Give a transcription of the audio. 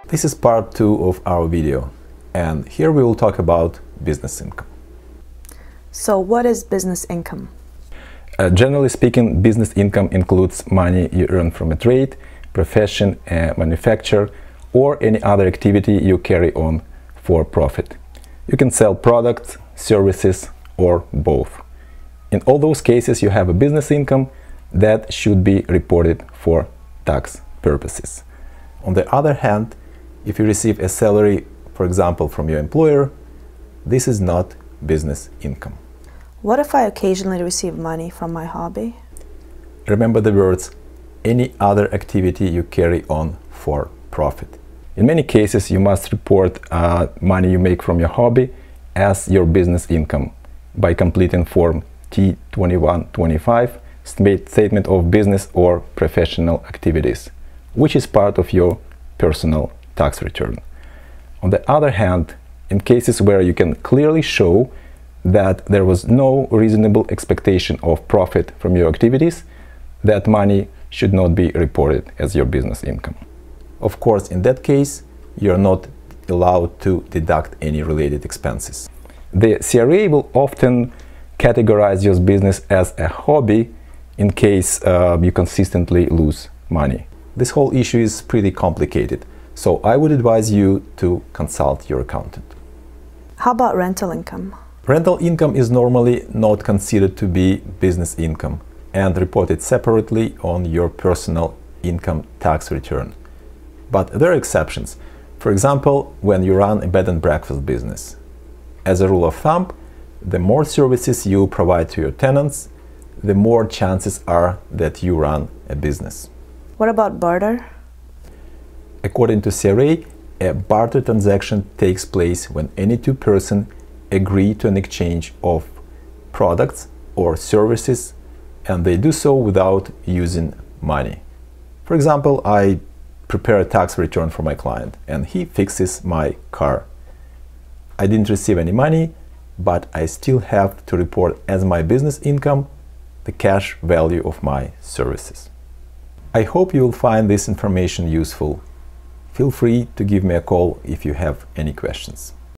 This is part 2 of our video, and here we will talk about business income. So what is business income? Generally speaking, business income includes money you earn from a trade, profession, manufacture, or any other activity you carry on for profit. You can sell products, services, or both. In all those cases, you have a business income that should be reported for tax purposes. On the other hand, if you receive a salary, for example, from your employer, this is not business income. What if I occasionally receive money from my hobby? Remember the words, any other activity you carry on for profit. In many cases, you must report money you make from your hobby as your business income by completing Form T2125, Statement of Business or Professional Activities, which is part of your personal tax return. On the other hand, in cases where you can clearly show that there was no reasonable expectation of profit from your activities, that money should not be reported as your business income. Of course, in that case, you're not allowed to deduct any related expenses. The CRA will often categorize your business as a hobby in case you consistently lose money. This whole issue is pretty complicated, so I would advise you to consult your accountant. How about rental income? Rental income is normally not considered to be business income and reported separately on your personal income tax return. But there are exceptions. For example, when you run a bed and breakfast business. As a rule of thumb, the more services you provide to your tenants, the more chances are that you run a business. What about barter? According to CRA, a barter transaction takes place when any two persons agree to an exchange of products or services, and they do so without using money. For example, I prepare a tax return for my client and he fixes my car. I didn't receive any money, but I still have to report as my business income the cash value of my services. I hope you will find this information useful. Feel free to give me a call if you have any questions.